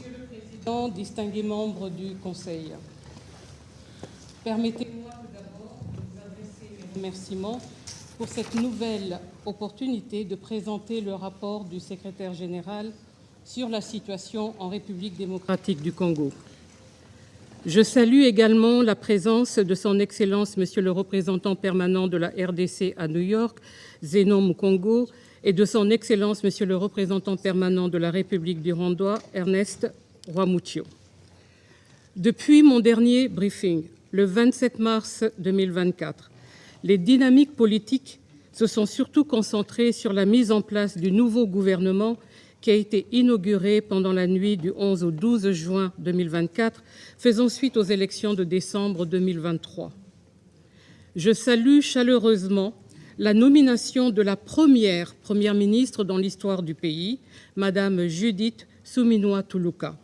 Monsieur le Président, distingués membres du Conseil, permettez-moi tout d'abord de vous adresser mes remerciements pour cette nouvelle opportunité de présenter le rapport du secrétaire général sur la situation en République démocratique du Congo. Je salue également la présence de son Excellence, Monsieur le représentant permanent de la RDC à New York, Zenon Mukongo, et de son Excellence, Monsieur le représentant permanent de la République du Rwanda, Ernest Rwamucyo. Depuis mon dernier briefing, le 27 mars 2024, les dynamiques politiques se sont surtout concentrées sur la mise en place du nouveau gouvernement qui a été inauguré pendant la nuit du 11 au 12 juin 2024, faisant suite aux élections de décembre 2023. Je salue chaleureusement la nomination de la première Première ministre dans l'histoire du pays, Madame Judith Suminwa Tuluka.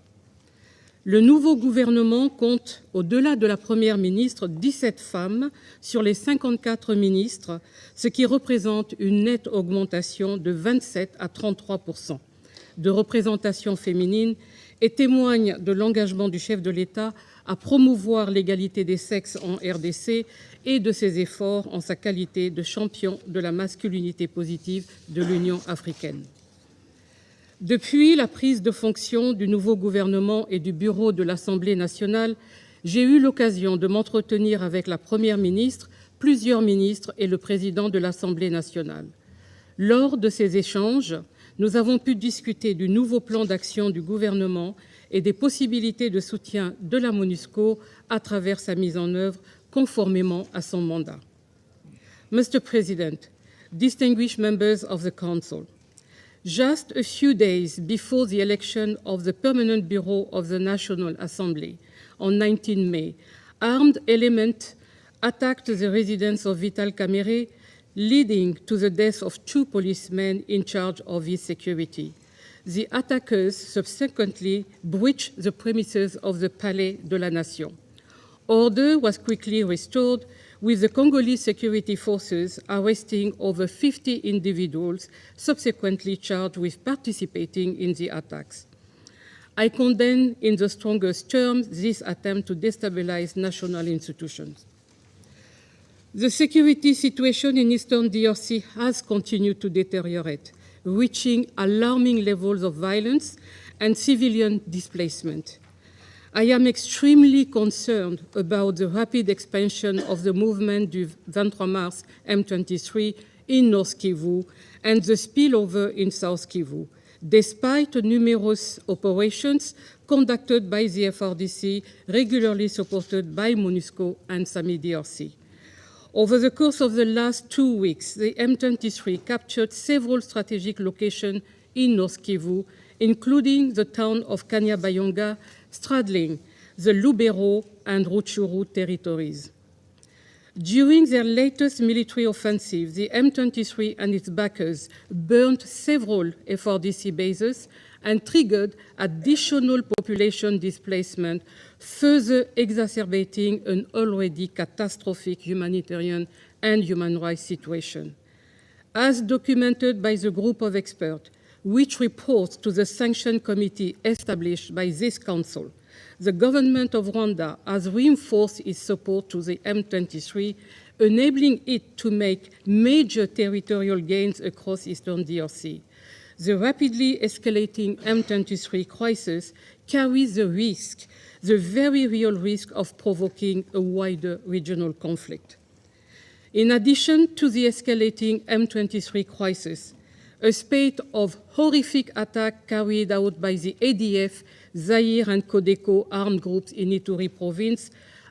Le nouveau gouvernement compte, au-delà de la Première ministre, 17 femmes sur les 54 ministres, ce qui représente une nette augmentation de 27 à 33% de représentation féminine et témoigne de l'engagement du chef de l'État à promouvoir l'égalité des sexes en RDC et de ses efforts en sa qualité de champion de la masculinité positive de l'Union africaine. Depuis la prise de fonction du nouveau gouvernement et du bureau de l'Assemblée nationale, j'ai eu l'occasion de m'entretenir avec la Première ministre, plusieurs ministres et le président de l'Assemblée nationale. Lors de ces échanges, nous avons pu discuter du nouveau plan d'action du gouvernement et des possibilités de soutien de la MONUSCO à travers sa mise en œuvre conformément à son mandat. Mr. President, distinguished members of the Council, just a few days before the election of the Permanent Bureau of the National Assembly on 19 May, armed elements attacked the residence of Vital Kamerhe, leading to the death of 2 policemen in charge of his security. The attackers subsequently breached the premises of the Palais de la Nation. Order was quickly restored, with the Congolese security forces arresting over 50 individuals subsequently charged with participating in the attacks. I condemn in the strongest terms this attempt to destabilize national institutions. The security situation in Eastern DRC has continued to deteriorate, reaching alarming levels of violence and civilian displacement. I am extremely concerned about the rapid expansion of the movement du 23 mars M23 in North Kivu and the spillover in South Kivu, despite numerous operations conducted by the FRDC, regularly supported by MONUSCO and SAMI-DRC. Over the course of the last 2 weeks, the M23 captured several strategic locations in North Kivu, including the town of Kanyabayonga, straddling the Lubero and Rutshuru territories. During their latest military offensive, the M23 and its backers burned several FRDC bases and triggered additional population displacement, further exacerbating an already catastrophic humanitarian and human rights situation. As documented by the group of experts, which reports to the Sanction Committee established by this Council, the government of Rwanda has reinforced its support to the M23, enabling it to make major territorial gains across Eastern DRC. The rapidly escalating M23 crisis carries the risk, the very real risk of provoking a wider regional conflict. In addition to the escalating M23 crisis, a spate of horrific attacks carried out by the ADF, Zaire and Codeco armed groups in Ituri province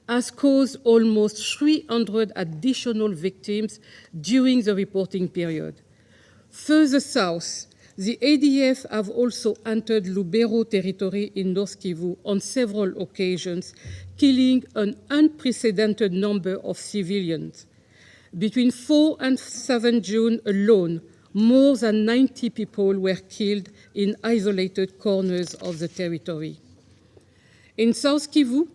has caused almost 300 additional victims during the reporting period. Further south, the ADF have also entered Lubero territory in North Kivu on several occasions, killing an unprecedented number of civilians. Between 4 and 7 June alone, more than 90 people were killed in isolated corners of the territory. In South Kivu,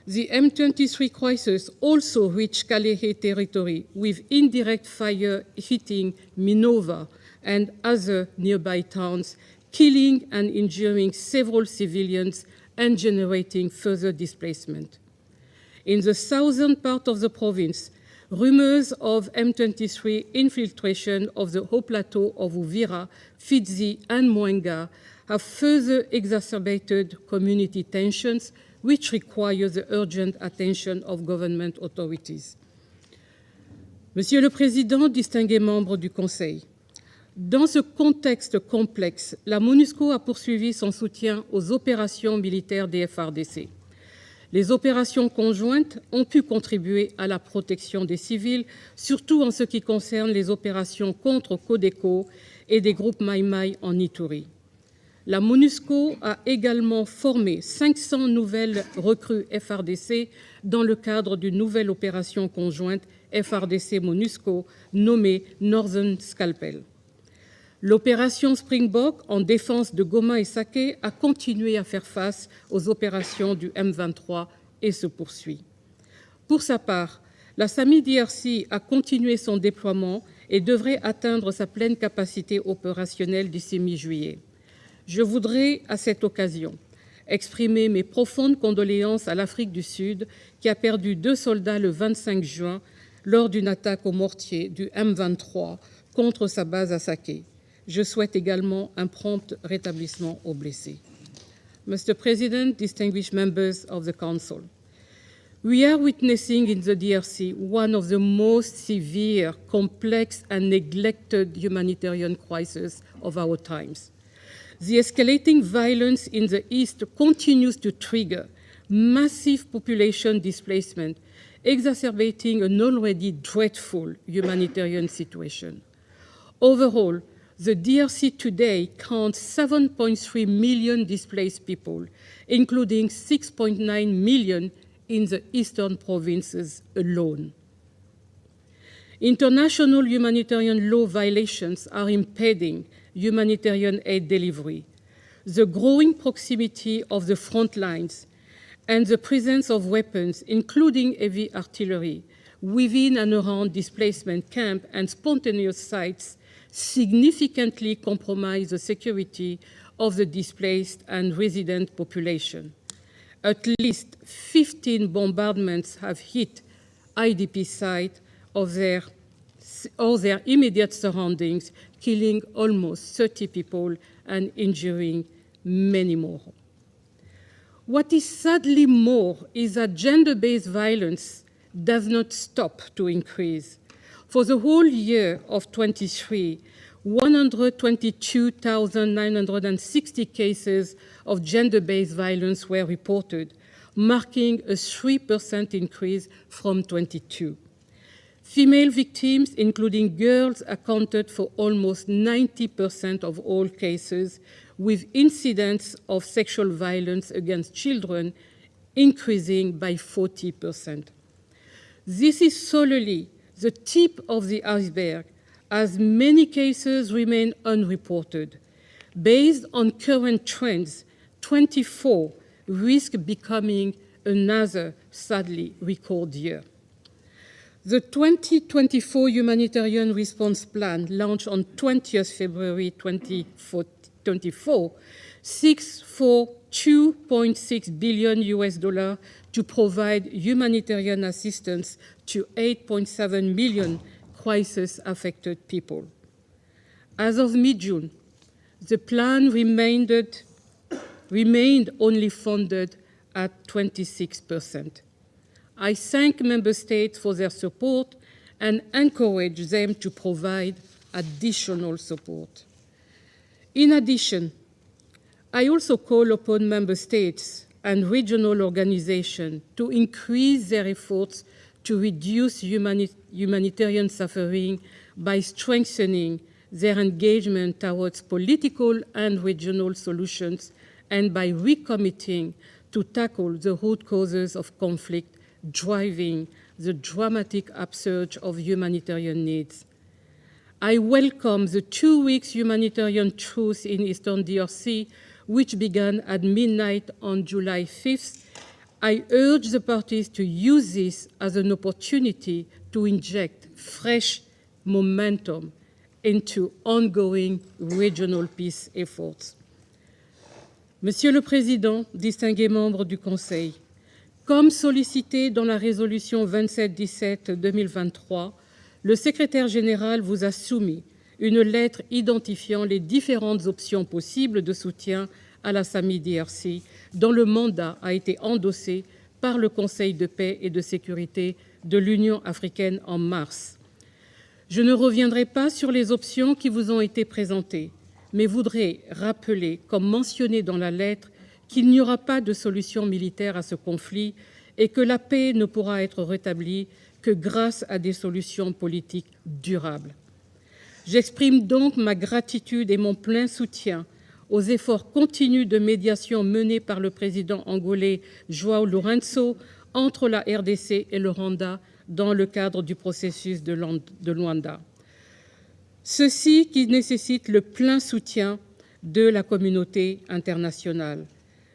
the M23 crisis also reached Kalehe territory, with indirect fire hitting Minova and other nearby towns, killing and injuring several civilians and generating further displacement. In the southern part of the province, rumors of M23 infiltration of the Haut Plateau of Uvira, Fizi, and Mwenga have further exacerbated community tensions, which require the urgent attention of government authorities. Monsieur le Président, distingués membres du Conseil, dans ce contexte complexe, la MONUSCO a poursuivi son soutien aux opérations militaires des FARDC. Les opérations conjointes ont pu contribuer à la protection des civils, surtout en ce qui concerne les opérations contre Codeco et des groupes Maï-Maï en Ituri. La MONUSCO a également formé 500 nouvelles recrues FARDC dans le cadre d'une nouvelle opération conjointe FARDC-MONUSCO nommée Northern Scalpel. L'opération Springbok en défense de Goma et Sake a continué à faire face aux opérations du M23 et se poursuit. Pour sa part, la SAMI-DRC a continué son déploiement et devrait atteindre sa pleine capacité opérationnelle d'ici mi-juillet. Je voudrais, à cette occasion, exprimer mes profondes condoléances à l'Afrique du Sud qui a perdu 2 soldats le 25 juin lors d'une attaque au mortier du M23 contre sa base à Sake. Je souhaite également un prompt rétablissement aux blessés. Mr. President, distinguished members of the Council, we are witnessing in the DRC one of the most severe, complex and neglected humanitarian crises of our times. The escalating violence in the East continues to trigger massive population displacement, exacerbating an already dreadful humanitarian situation. Overall, the DRC today counts 7.3 million displaced people, including 6.9 million in the eastern provinces alone. International humanitarian law violations are impeding humanitarian aid delivery. The growing proximity of the front lines and the presence of weapons, including heavy artillery, within and around displacement camps and spontaneous sites significantly compromise the security of the displaced and resident population. At least 15 bombardments have hit IDP sites or their immediate surroundings, killing almost 30 people and injuring many more. What is sadly more is that gender-based violence does not stop to increase. For the whole year of 23, 122,960 cases of gender-based violence were reported, marking a 3% increase from 22. Female victims, including girls, accounted for almost 90% of all cases, with incidents of sexual violence against children increasing by 40%. This is solely the tip of the iceberg, as many cases remain unreported. Based on current trends, 24 risk becoming another, sadly, record year. The 2024 Humanitarian Response Plan, launched on 20th February 2024, seeks for $2.6 billion to provide humanitarian assistance to 8.7 million crisis-affected people. As of mid-June, the plan remained only funded at 26%. I thank Member States for their support and encourage them to provide additional support. In addition, I also call upon Member States and regional organizations to increase their efforts to reduce humanitarian suffering by strengthening their engagement towards political and regional solutions and by recommitting to tackle the root causes of conflict driving the dramatic upsurge of humanitarian needs. I welcome the 2 weeks humanitarian truce in Eastern DRC, which began at midnight on July 5th. I urge the parties to use this as an opportunity to inject fresh momentum into ongoing regional peace efforts. Monsieur le Président, distingués membres du Conseil, comme sollicité dans la résolution 2717-2023, le secrétaire général vous a soumis une lettre identifiant les différentes options possibles de soutien à la SAMI-DRC, dont le mandat a été endossé par le Conseil de paix et de sécurité de l'Union africaine en mars. Je ne reviendrai pas sur les options qui vous ont été présentées, mais voudrais rappeler, comme mentionné dans la lettre, qu'il n'y aura pas de solution militaire à ce conflit et que la paix ne pourra être rétablie que grâce à des solutions politiques durables. J'exprime donc ma gratitude et mon plein soutien aux efforts continus de médiation menés par le président angolais João Lourenço entre la RDC et le Rwanda dans le cadre du processus de Luanda. Ceci qui nécessite le plein soutien de la communauté internationale.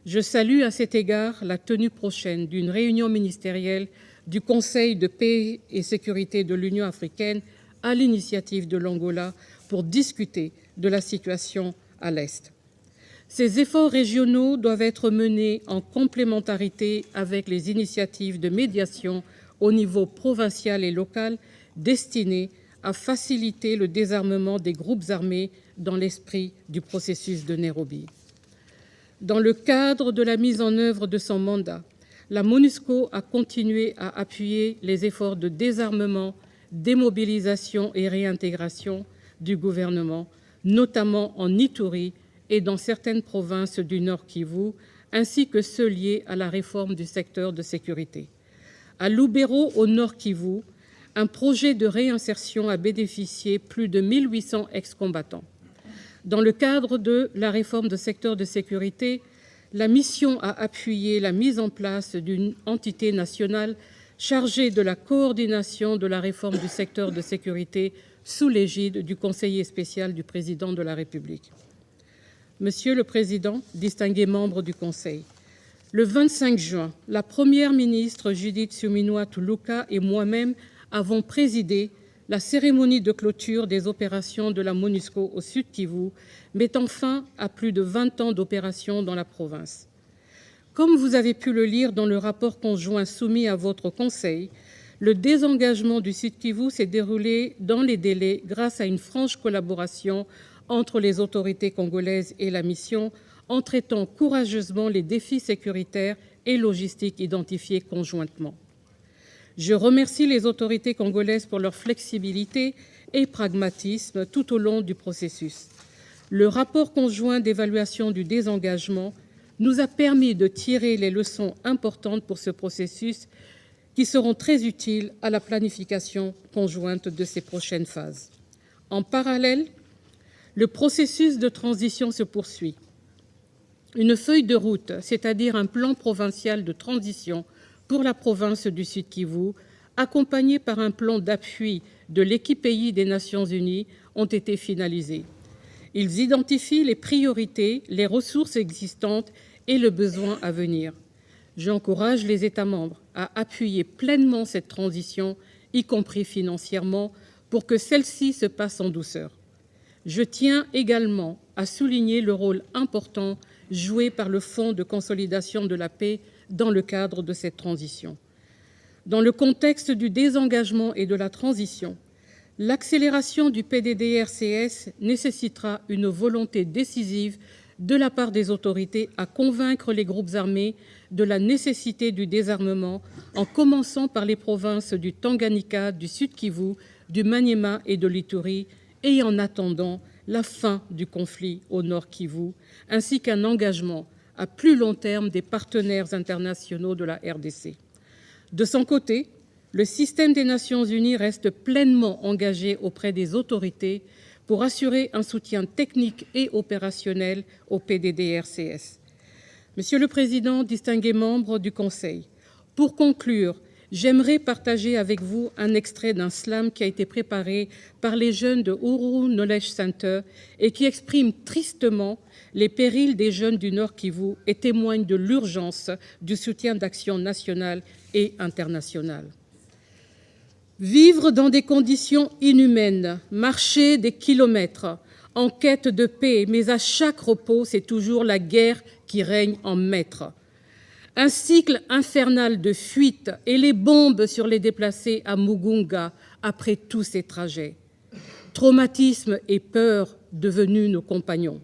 Je salue à cet égard la tenue prochaine d'une réunion ministérielle du Conseil de paix et sécurité de l'Union africaine à l'initiative de l'Angola pour discuter de la situation à l'Est. Ces efforts régionaux doivent être menés en complémentarité avec les initiatives de médiation au niveau provincial et local destinées à faciliter le désarmement des groupes armés dans l'esprit du processus de Nairobi. Dans le cadre de la mise en œuvre de son mandat, la MONUSCO a continué à appuyer les efforts de désarmement, démobilisation et réintégration du gouvernement, notamment en Ituri et dans certaines provinces du Nord Kivu, ainsi que ceux liés à la réforme du secteur de sécurité. À Lubero, au Nord Kivu, un projet de réinsertion a bénéficié plus de 1800 ex-combattants. Dans le cadre de la réforme du secteur de sécurité, la mission a appuyé la mise en place d'une entité nationale chargée de la coordination de la réforme du secteur de sécurité sous l'égide du conseiller spécial du président de la République. Monsieur le Président, distingués membres du Conseil, le 25 juin, la Première ministre Judith Suminwa Tuluka et moi-même avons présidé la cérémonie de clôture des opérations de la MONUSCO au Sud Kivu, mettant fin à plus de 20 ans d'opérations dans la province. Comme vous avez pu le lire dans le rapport conjoint soumis à votre Conseil, le désengagement du Sud Kivu s'est déroulé dans les délais grâce à une franche collaboration entre les autorités congolaises et la mission, en traitant courageusement les défis sécuritaires et logistiques identifiés conjointement. Je remercie les autorités congolaises pour leur flexibilité et pragmatisme tout au long du processus. Le rapport conjoint d'évaluation du désengagement nous a permis de tirer les leçons importantes pour ce processus qui seront très utiles à la planification conjointe de ces prochaines phases. En parallèle, le processus de transition se poursuit. Une feuille de route, c'est-à-dire un plan provincial de transition pour la province du Sud Kivu, accompagné par un plan d'appui de l'équipe pays des Nations Unies, ont été finalisés. Ils identifient les priorités, les ressources existantes et le besoin à venir. J'encourage les États membres à appuyer pleinement cette transition, y compris financièrement, pour que celle-ci se passe en douceur. Je tiens également à souligner le rôle important joué par le Fonds de consolidation de la paix dans le cadre de cette transition. Dans le contexte du désengagement et de la transition, l'accélération du PDDRCS nécessitera une volonté décisive de la part des autorités à convaincre les groupes armés de la nécessité du désarmement, en commençant par les provinces du Tanganyika, du Sud Kivu, du Maniema et de l'Ituri, et en attendant la fin du conflit au Nord Kivu, ainsi qu'un engagement à plus long terme des partenaires internationaux de la RDC. De son côté, le système des Nations Unies reste pleinement engagé auprès des autorités pour assurer un soutien technique et opérationnel au PDDRCS. Monsieur le Président, distingués membres du Conseil, pour conclure, j'aimerais partager avec vous un extrait d'un slam qui a été préparé par les jeunes de Uru Knowledge Center et qui exprime tristement les périls des jeunes du Nord Kivu et témoigne de l'urgence du soutien d'action nationale et internationale. Vivre dans des conditions inhumaines, marcher des kilomètres en quête de paix, mais à chaque repos, c'est toujours la guerre qui règne en maître. Un cycle infernal de fuites et les bombes sur les déplacés à Mugunga après tous ces trajets. Traumatisme et peur devenus nos compagnons.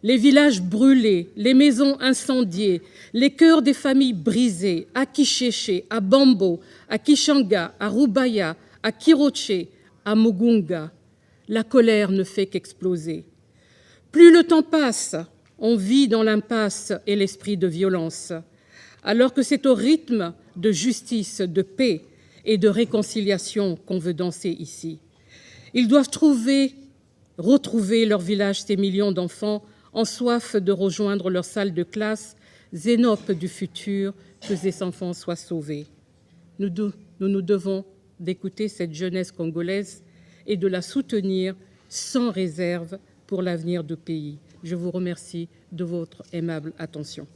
Les villages brûlés, les maisons incendiées, les cœurs des familles brisés à Kicheche, à Bambo, à Kishanga, à Rubaya, à Kiroche, à Mugunga. La colère ne fait qu'exploser. Plus le temps passe, on vit dans l'impasse et l'esprit de violence, alors que c'est au rythme de justice, de paix et de réconciliation qu'on veut danser ici. Ils doivent retrouver leur village, ces millions d'enfants en soif de rejoindre leur salle de classe, Zénope du futur, que ces enfants soient sauvés. Nous nous devons d'écouter cette jeunesse congolaise et de la soutenir sans réserve pour l'avenir du pays. Je vous remercie de votre aimable attention.